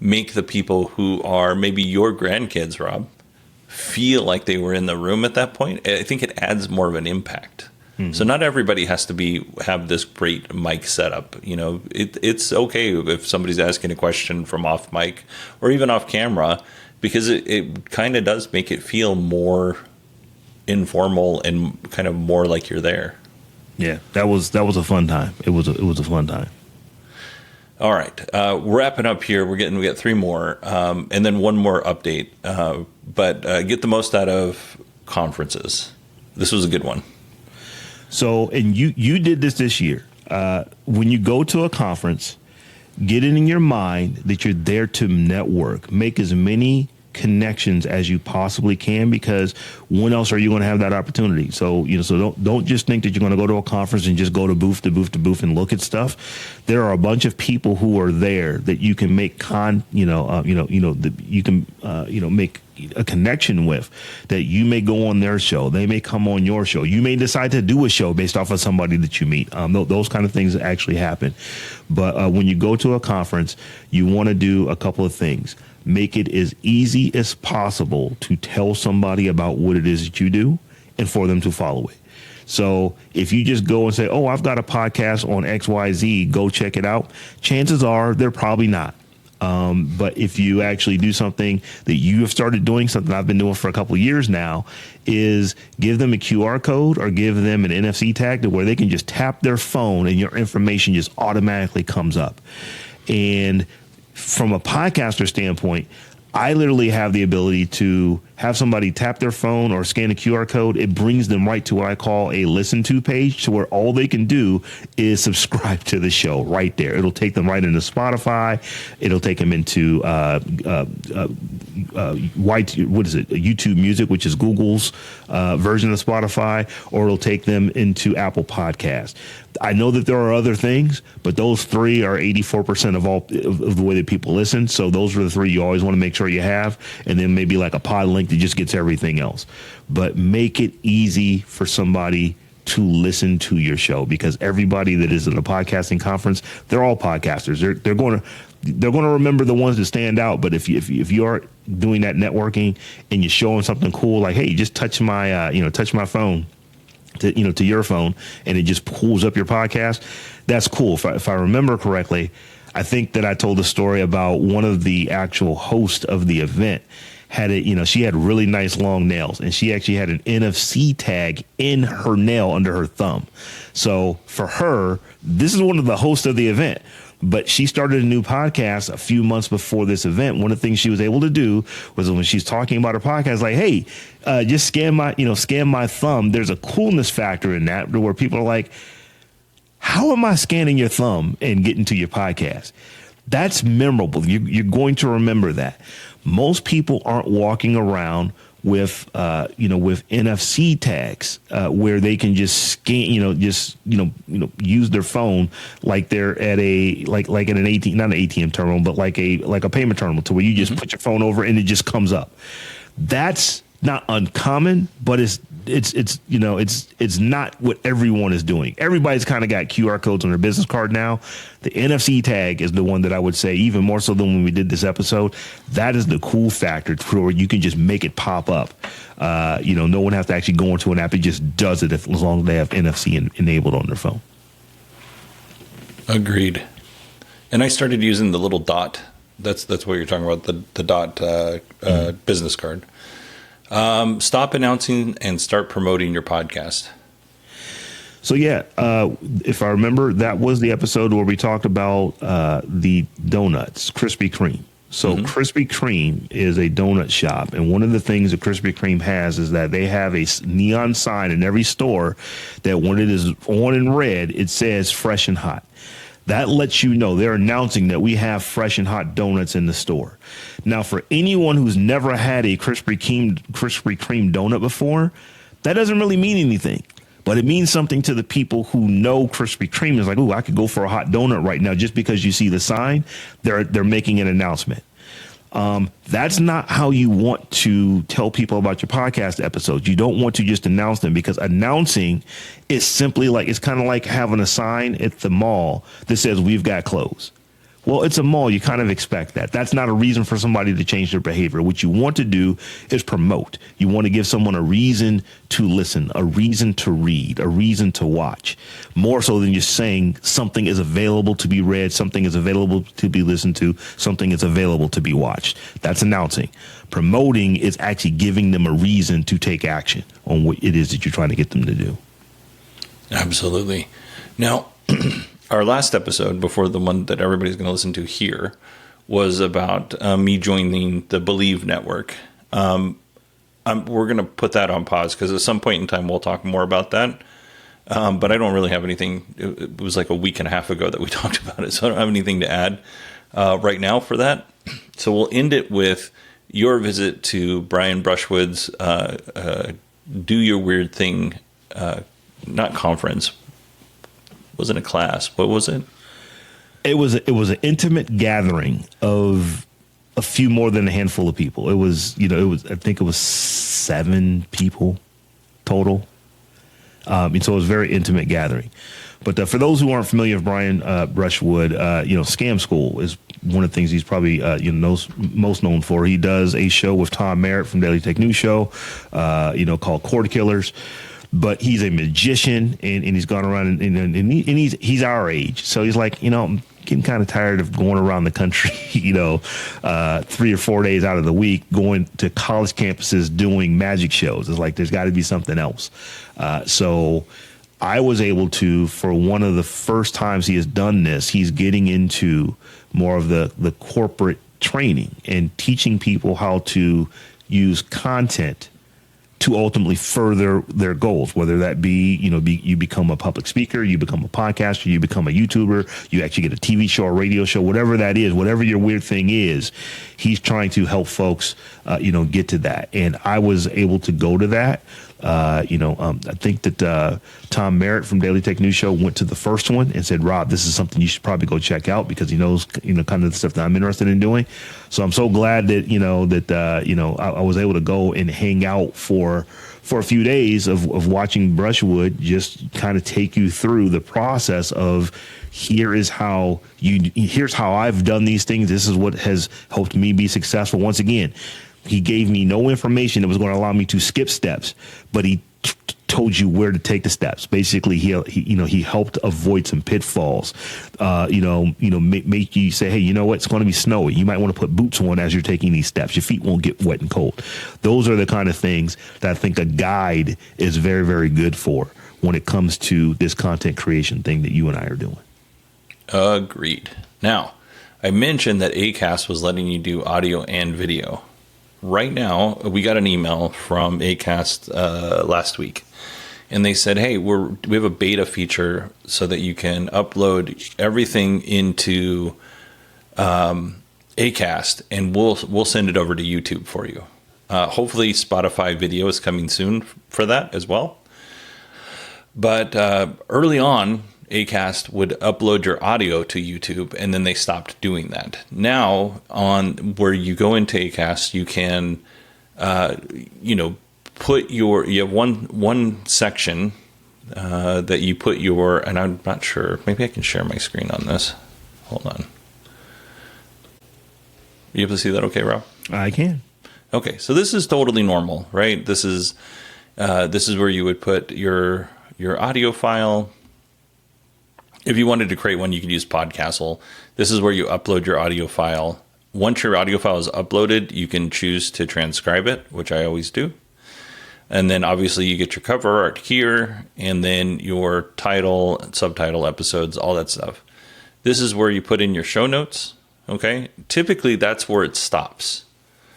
make the people who are maybe your grandkids, Rob, feel like they were in the room at that point, I think it adds more of an impact. Mm-hmm. So not everybody has to have this great mic setup. It's okay if somebody's asking a question from off mic or even off camera, because it kind of does make it feel more informal and kind of more like you're there. Yeah, that was a fun time. It was a fun time. All right, wrapping up here. We got three more, and then one more update. But get the most out of conferences. This was a good one. So, and you did this year. When you go to a conference, get it in your mind that you're there to network. Make as many connections as you possibly can, because when else are you going to have that opportunity? So don't just think that you're going to go to a conference and just go to booth to booth to booth and look at stuff. There are a bunch of people who are there that you can make make a connection with, that you may go on their show, they may come on your show, you may decide to do a show based off of somebody that you meet. Those kind of things actually happen. But when you go to a conference, you want to do a couple of things. Make it as easy as possible to tell somebody about what it is that you do and for them to follow it. So if you just go and say, oh, I've got a podcast on XYZ, go check it out, chances are they're probably not. But if you actually do something that you have started doing, something I've been doing for a couple of years now, is give them a QR code or give them an NFC tag to where they can just tap their phone and your information just automatically comes up. And from a podcaster standpoint, I literally have the ability to have somebody tap their phone or scan a QR code. It brings them right to what I call a listen to page, to where all they can do is subscribe to the show right there. It'll take them right into Spotify. It'll take them into YouTube Music, which is Google's version of Spotify, or it'll take them into Apple Podcasts. I know that there are other things, but those three are 84% of all of the way that people listen. So those are the three you always want to make sure you have, and then maybe like a pod link that just gets everything else. But make it easy for somebody to listen to your show, because everybody that is at a podcasting conference, they're all podcasters. They're going to remember the ones that stand out. But if you are doing that networking and you're showing something cool, like, hey, just touch my phone to your phone, and it just pulls up your podcast, that's cool. If I remember correctly, I think that I told a story about one of the actual hosts of the event she had really nice long nails, and she actually had an NFC tag in her nail under her thumb. So for her, this is one of the hosts of the event, but she started a new podcast a few months before this event. One of the things she was able to do was, when she's talking about her podcast, like, hey, just scan my thumb. There's a coolness factor in that, where people are like, how am I scanning your thumb and getting to your podcast? That's memorable. You're going to remember that. Most people aren't walking around with with NFC tags where they can just scan, use their phone like they're at a like at an ATM, not an ATM terminal, but like a payment terminal, to where you just put your phone over and it just comes up. That's not uncommon, but it's not what everyone is doing. Everybody's kind of got QR codes on their business card now. The NFC tag is the one that I would say, even more so than when we did this episode, that is the cool factor where you can just make it pop up. No one has to actually go into an app. It just does it as long as they have NFC enabled on their phone. Agreed. And I started using the little dot. That's what you're talking about, the dot business card. Stop announcing and start promoting your podcast. So, if I remember, that was the episode where we talked about the donuts, Krispy Kreme. So Krispy Kreme is a donut shop. And one of the things that Krispy Kreme has is that they have a neon sign in every store that when it is on in red, it says fresh and hot. That lets you know they're announcing that we have fresh and hot donuts in the store. Now, for anyone who's never had a Krispy Kreme donut before, that doesn't really mean anything. But it means something to the people who know Krispy Kreme. It's like, ooh, I could go for a hot donut right now. Just because you see the sign, they're making an announcement. That's not how you want to tell people about your podcast episodes. You don't want to just announce them, because announcing is simply like, it's kind of like having a sign at the mall that says we've got clothes. Well, it's a mall. You kind of expect that. That's not a reason for somebody to change their behavior. What you want to do is promote. You want to give someone a reason to listen, a reason to read, a reason to watch, more so than just saying something is available to be read, something is available to be listened to, something is available to be watched. That's announcing. Promoting is actually giving them a reason to take action on what it is that you're trying to get them to do. Absolutely. Now, our last episode, before the one that everybody's going to listen to here, was about me joining the Believe Network. We're going to put that on pause because at some point in time we'll talk more about that. But I don't really have anything. It was like a week and a half ago that we talked about it, so I don't have anything to add right now for that. So we'll end it with your visit to Brian Brushwood's Do Your Weird Thing, not conference. Wasn't a class. What was it? It was an intimate gathering of a few more than a handful of people. I think it was 7 people total. And so it was a very intimate gathering. But for those who aren't familiar with Brian Brushwood, Scam School is one of the things he's probably most known for. He does a show with Tom Merritt from Daily Tech News Show, called Cord Killers. But he's a magician, and he's gone around, and he's our age. So he's like, I'm getting kind of tired of going around the country, 3 or 4 days out of the week, going to college campuses doing magic shows. It's like, there's got to be something else. So I was able to, for one of the first times he has done this, he's getting into more of the corporate training and teaching people how to use content to ultimately further their goals, whether that be, you become a public speaker, you become a podcaster, you become a YouTuber, you actually get a TV show or radio show, whatever that is, whatever your weird thing is, he's trying to help folks, get to that. And I was able to go to that. I think that Tom Merritt from Daily Tech News Show went to the first one and said, Rob, this is something you should probably go check out, because he knows, kind of the stuff that I'm interested in doing. So I'm so glad that, I was able to go and hang out for a few days of watching Brushwood just kind of take you through the process of, here's how I've done these things. This is what has helped me be successful. Once again, he gave me no information that was going to allow me to skip steps, but he told you where to take the steps. Basically, he helped avoid some pitfalls. Make you say, hey, you know what? It's going to be snowy. You might want to put boots on as you're taking these steps. Your feet won't get wet and cold. Those are the kind of things that I think a guide is very, very good for when it comes to this content creation thing that you and I are doing. Agreed. Now, I mentioned that Acast was letting you do audio and video. Right now, we got an email from Acast last week, and they said, "Hey, we have a beta feature so that you can upload everything into Acast, and we'll send it over to YouTube for you. Hopefully, Spotify video is coming soon for that as well. But early on, Acast would upload your audio to YouTube, and then they stopped doing that. Now, on where you go into Acast, you can, put you have one section that you put and I'm not sure. Maybe I can share my screen on this. Hold on. You able to see that? Okay, Rob? I can. Okay, so this is totally normal, right? This is where you would put your audio file. If you wanted to create one, you could use Podcastle. This is where you upload your audio file. Once your audio file is uploaded, you can choose to transcribe it, which I always do. And then obviously you get your cover art here, and then your title, subtitle, episodes, all that stuff. This is where you put in your show notes. Okay, typically that's where it stops.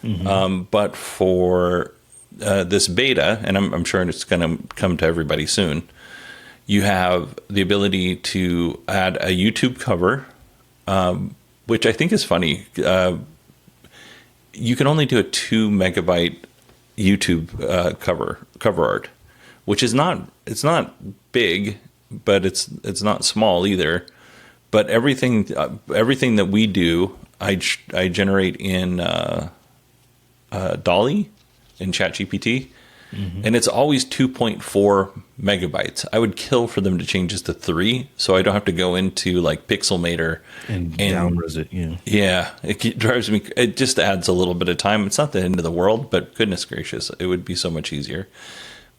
Mm-hmm. But for this beta, and I'm sure it's going to come to everybody soon, you have the ability to add a YouTube cover, which I think is funny. You can only do a 2 megabyte YouTube cover art, which is it's not big, but it's not small either. But everything that we do, I generate in Dolly in ChatGPT, mm-hmm. and it's always 2.4 megabytes. I would kill for them to change this to 3, so I don't have to go into like Pixelmator and down-res it. Yeah, it drives me. It just adds a little bit of time. It's not the end of the world, but goodness gracious, it would be so much easier.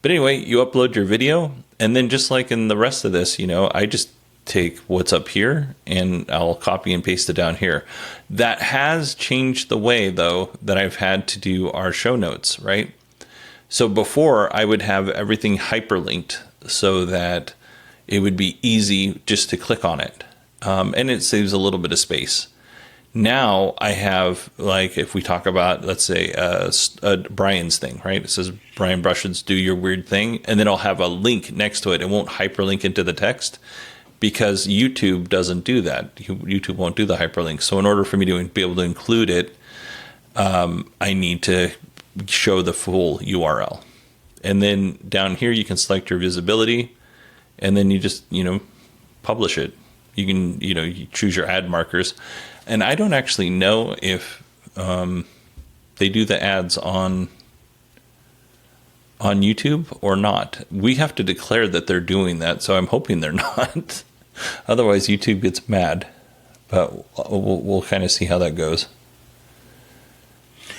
But anyway, you upload your video, and then just like in the rest of this, I just take what's up here and I'll copy and paste it down here. That has changed the way, though, that I've had to do our show notes, right? So before, I would have everything hyperlinked so that it would be easy just to click on it. And it saves a little bit of space. Now I have, like, if we talk about, let's say, Brian's thing, right? It says, Brian Brushwood's Do Your Weird Thing. And then I'll have a link next to it. It won't hyperlink into the text, because YouTube doesn't do that. YouTube won't do the hyperlink. So in order for me to be able to include it, I need to show the full URL. And then down here, you can select your visibility, and then you just, publish it. You can, you choose your ad markers. And I don't actually know if they do the ads on YouTube or not. We have to declare that they're doing that, so I'm hoping they're not. Otherwise, YouTube gets mad. But we'll kind of see how that goes.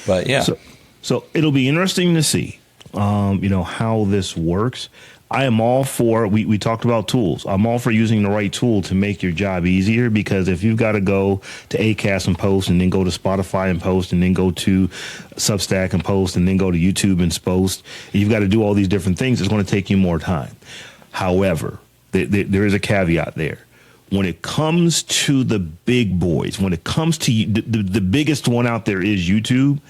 But yeah. So it'll be interesting to see, how this works. I am all for, we talked about tools. I'm all for using the right tool to make your job easier, because if you've got to go to Acast and post, and then go to Spotify and post, and then go to Substack and post, and then go to YouTube and post, and you've got to do all these different things, it's going to take you more time. However, there is a caveat there. When it comes to the big boys, when it comes to the biggest one out there is YouTube,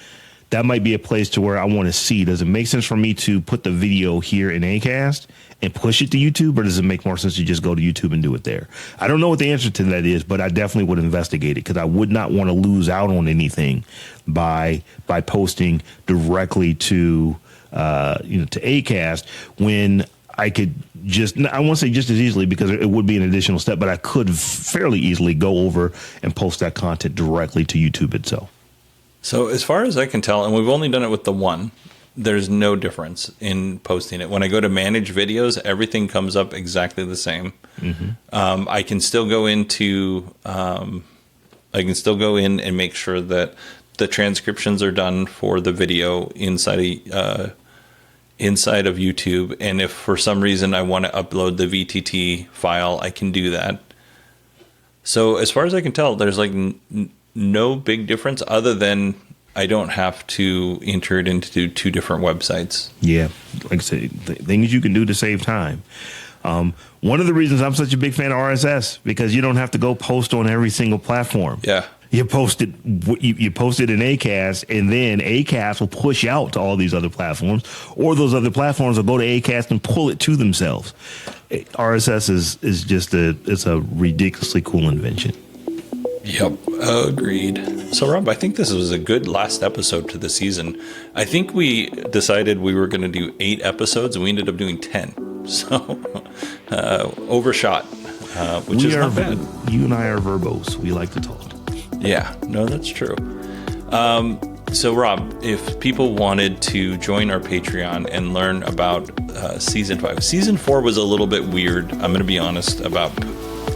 that might be a place to where I want to see, does it make sense for me to put the video here in Acast and push it to YouTube, or does it make more sense to just go to YouTube and do it there? I don't know what the answer to that is, but I definitely would investigate it, because I would not want to lose out on anything by posting directly to Acast, when I could I won't say just as easily, because it would be an additional step, but I could fairly easily go over and post that content directly to YouTube itself. So as far as I can tell, and we've only done it with the one, there's no difference in posting it. When I go to manage videos, everything comes up exactly the same. Mm-hmm. I can still go into, and make sure that the transcriptions are done for the video inside of YouTube. And if for some reason I want to upload the VTT file, I can do that. So as far as I can tell, there's no big difference, other than I don't have to enter it into 2 different websites. Yeah, like I said, things you can do to save time. One of the reasons I'm such a big fan of RSS, because you don't have to go post on every single platform. Yeah. You post it in Acast, and then Acast will push out to all these other platforms, or those other platforms will go to Acast and pull it to themselves. RSS is just it's a ridiculously cool invention. Yep, agreed. So, Rob, I think this was a good last episode to the season. I think we decided we were going to do 8 episodes, and we ended up doing 10. So, overshot, which is not bad. You and I are verbose. We like to talk. Yeah, no, that's true. So, Rob, if people wanted to join our Patreon and learn about Season 5, Season 4 was a little bit weird, I'm going to be honest, about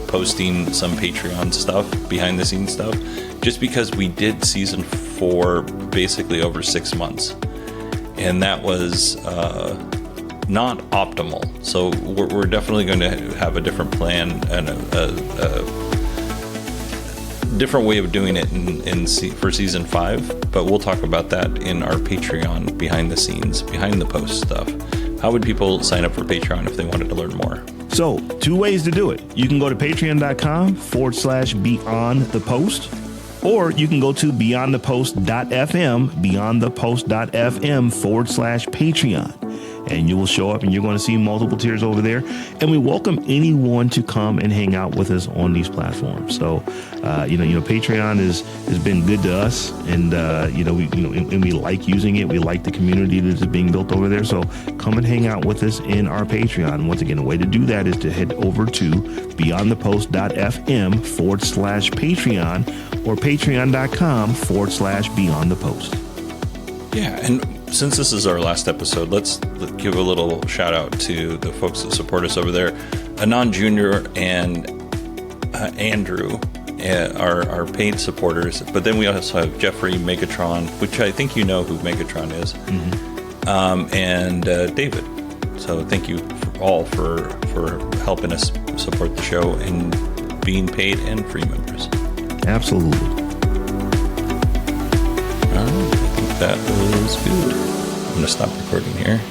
posting some Patreon stuff, behind-the-scenes stuff, just because we did Season 4 basically over 6 months. And that was not optimal. So we're definitely going to have a different plan and a different way of doing it for Season 5, but we'll talk about that in our Patreon behind the scenes, behind the post stuff. How would people sign up for Patreon if they wanted to learn more? So 2 ways to do it. You can go to patreon.com/beyondthepost, or you can go to beyondthepost.fm, beyondthepost.fm/Patreon. And you will show up and you're going to see multiple tiers over there. And we welcome anyone to come and hang out with us on these platforms. So, Patreon has been good to us, and we like using it. We like the community that is being built over there. So come and hang out with us in our Patreon. Once again, the way to do that is to head over to beyondthepost.fm/Patreon or patreon.com/beyondthepost. Yeah, and since this is our last episode, let's give a little shout out to the folks that support us over there. Anon Jr. and Andrew are our paid supporters, but then we also have Jeffrey, Megatron, which I think you know who Megatron is, and David. So thank you all for helping us support the show and being paid and free members. Absolutely. All right. That was good. I'm going to stop recording here.